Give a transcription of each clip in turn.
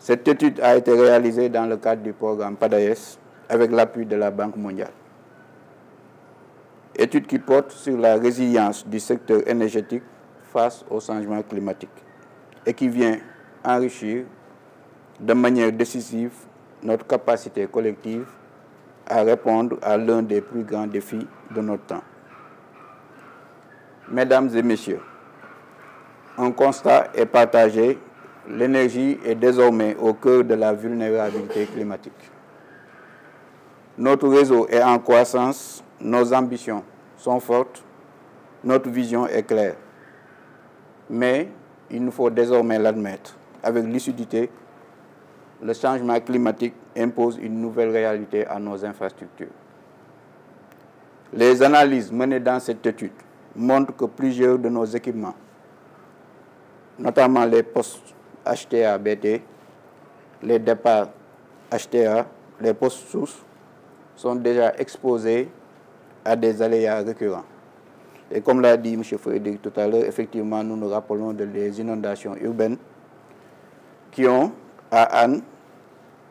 Cette étude a été réalisée dans le cadre du programme PADAES avec l'appui de la Banque mondiale. Étude qui porte sur la résilience du secteur énergétique face au changement climatique et qui vient enrichir de manière décisive notre capacité collective à répondre à l'un des plus grands défis de notre temps. Mesdames et messieurs, un constat est partagé, l'énergie est désormais au cœur de la vulnérabilité climatique. Notre réseau est en croissance, nos ambitions sont fortes, notre vision est claire. Mais il nous faut désormais l'admettre avec lucidité. Le changement climatique impose une nouvelle réalité à nos infrastructures. Les analyses menées dans cette étude montrent que plusieurs de nos équipements, notamment les postes HTA-BT, les départs HTA, les postes sources, sont déjà exposés à des aléas récurrents. Et comme l'a dit M. Frédéric tout à l'heure, effectivement, nous nous rappelons des inondations urbaines qui ont à Anne,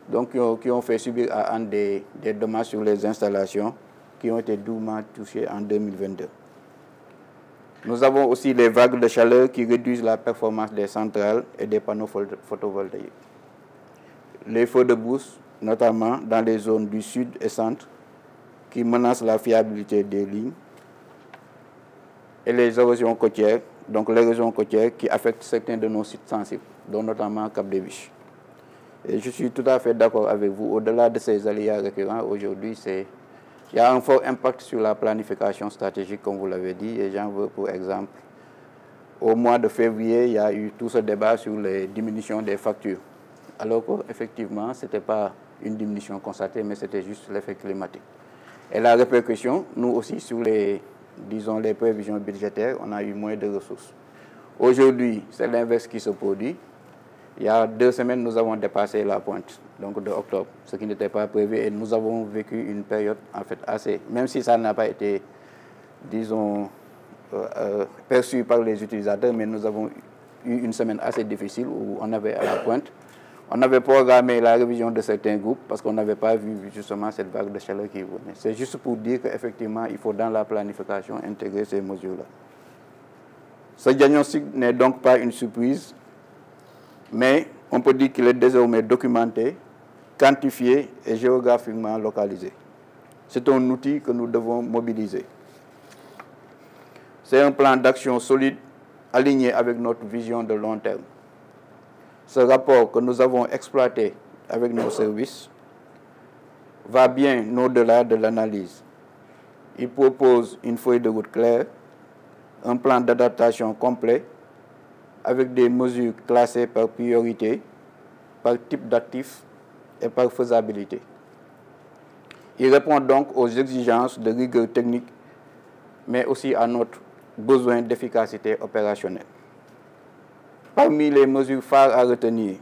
donc qui ont fait subir à Anne des dommages sur les installations qui ont été durement touchées en 2022. Nous avons aussi les vagues de chaleur qui réduisent la performance des centrales et des panneaux photovoltaïques. Les feux de brousse, notamment dans les zones du sud et centre, qui menacent la fiabilité des lignes, et les érosions côtières, donc l'érosion côtière qui affecte certains de nos sites sensibles, dont notamment Cap des Biches. Et je suis tout à fait d'accord avec vous, au-delà de ces aléas récurrents, aujourd'hui, il y a un fort impact sur la planification stratégique, comme vous l'avez dit, et j'en veux pour exemple, au mois de février, il y a eu tout ce débat sur les diminutions des factures, alors qu'effectivement, ce n'était pas une diminution constatée, mais c'était juste l'effet climatique. Et la répercussion, nous aussi, sur les prévisions budgétaires, on a eu moins de ressources. Aujourd'hui, c'est l'inverse qui se produit. Il y a 2 semaines, nous avons dépassé la pointe, donc de octobre, ce qui n'était pas prévu. Et nous avons vécu une période, en fait, assez, même si ça n'a pas été, disons, perçu par les utilisateurs, mais nous avons eu une semaine assez difficile où on avait à la pointe. On avait programmé la révision de certains groupes parce qu'on n'avait pas vu justement cette vague de chaleur qui venait. C'est juste pour dire qu'effectivement, il faut dans la planification intégrer ces mesures-là. Ce diagnostic n'est donc pas une surprise, mais on peut dire qu'il est désormais documenté, quantifié et géographiquement localisé. C'est un outil que nous devons mobiliser. C'est un plan d'action solide aligné avec notre vision de long terme. Ce rapport que nous avons exploité avec nos services va bien au-delà de l'analyse. Il propose une feuille de route claire, un plan d'adaptation complet avec des mesures classées par priorité, par type d'actifs et par faisabilité. Il répond donc aux exigences de rigueur technique, mais aussi à notre besoin d'efficacité opérationnelle. Parmi les mesures phares à retenir,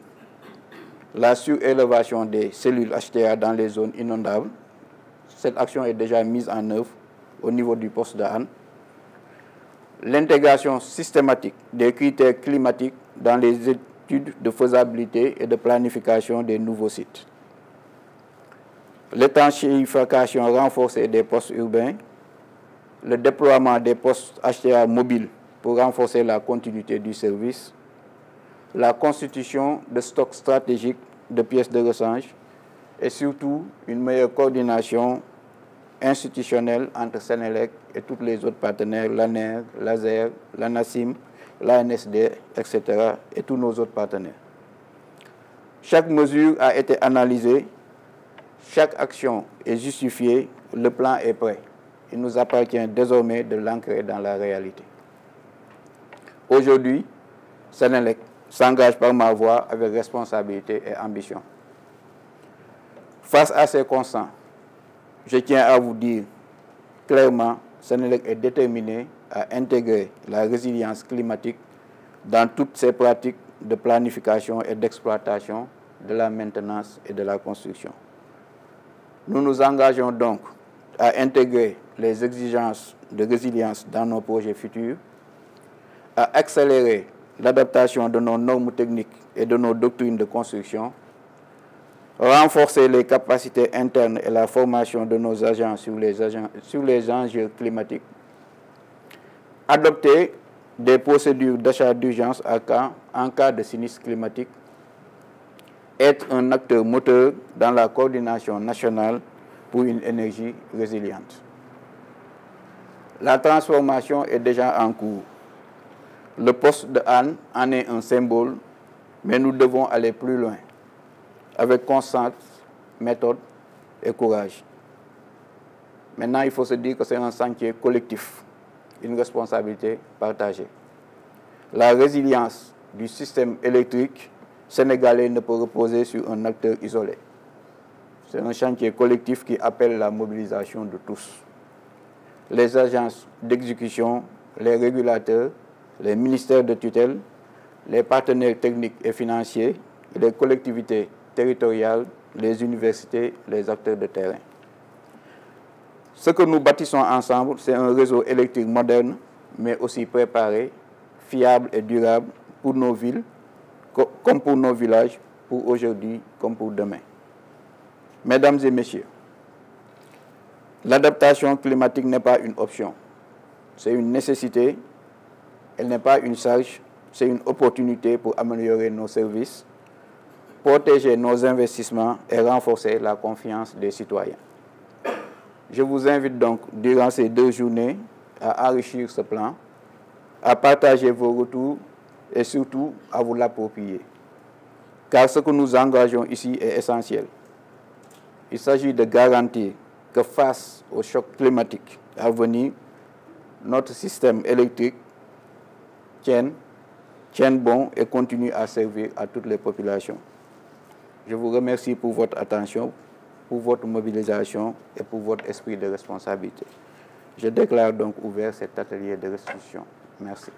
la surélévation des cellules HTA dans les zones inondables. Cette action est déjà mise en œuvre au niveau du poste de Anne. L'intégration systématique des critères climatiques dans les études de faisabilité et de planification des nouveaux sites. L'étanchéification renforcée des postes urbains. Le déploiement des postes HTA mobiles pour renforcer la continuité du service. La constitution de stocks stratégiques de pièces de rechange et surtout une meilleure coordination institutionnelle entre Senelec et tous les autres partenaires, l'ANER, l'ASER, l'ANACIM, l'ANSD, etc. et tous nos autres partenaires. Chaque mesure a été analysée, chaque action est justifiée, le plan est prêt. Il nous appartient désormais de l'ancrer dans la réalité. Aujourd'hui, Senelec s'engage par ma voix avec responsabilité et ambition. Face à ces constats, je tiens à vous dire clairement, Senelec est déterminé à intégrer la résilience climatique dans toutes ses pratiques de planification et d'exploitation, de la maintenance et de la construction. Nous nous engageons donc à intégrer les exigences de résilience dans nos projets futurs, à accélérer l'adaptation de nos normes techniques et de nos doctrines de construction renforcer les capacités internes et la formation de nos agents sur les enjeux climatiques, adopter des procédures d'achat d'urgence en cas de sinistre climatique, être un acteur moteur dans la coordination nationale pour une énergie résiliente. La transformation est déjà en cours. Le poste de Hann en est un symbole, mais nous devons aller plus loin, avec constance, méthode et courage. Maintenant, il faut se dire que c'est un chantier collectif, une responsabilité partagée. La résilience du système électrique sénégalais ne peut reposer sur un acteur isolé. C'est un chantier collectif qui appelle la mobilisation de tous. Les agences d'exécution, les régulateurs, les ministères de tutelle, les partenaires techniques et financiers, les collectivités territoriales, les universités, les acteurs de terrain. Ce que nous bâtissons ensemble, c'est un réseau électrique moderne, mais aussi préparé, fiable et durable pour nos villes, comme pour nos villages, pour aujourd'hui comme pour demain. Mesdames et messieurs, l'adaptation climatique n'est pas une option, c'est une nécessité, elle n'est pas une charge, c'est une opportunité pour améliorer nos services, protéger nos investissements et renforcer la confiance des citoyens. Je vous invite donc, durant ces 2 journées, à enrichir ce plan, à partager vos retours et surtout à vous l'approprier. Car ce que nous engageons ici est essentiel. Il s'agit de garantir que face au choc climatique à venir, notre système électrique tienne bon et continue à servir à toutes les populations. Je vous remercie pour votre attention, pour votre mobilisation et pour votre esprit de responsabilité. Je déclare donc ouvert cet atelier de restitution. Merci.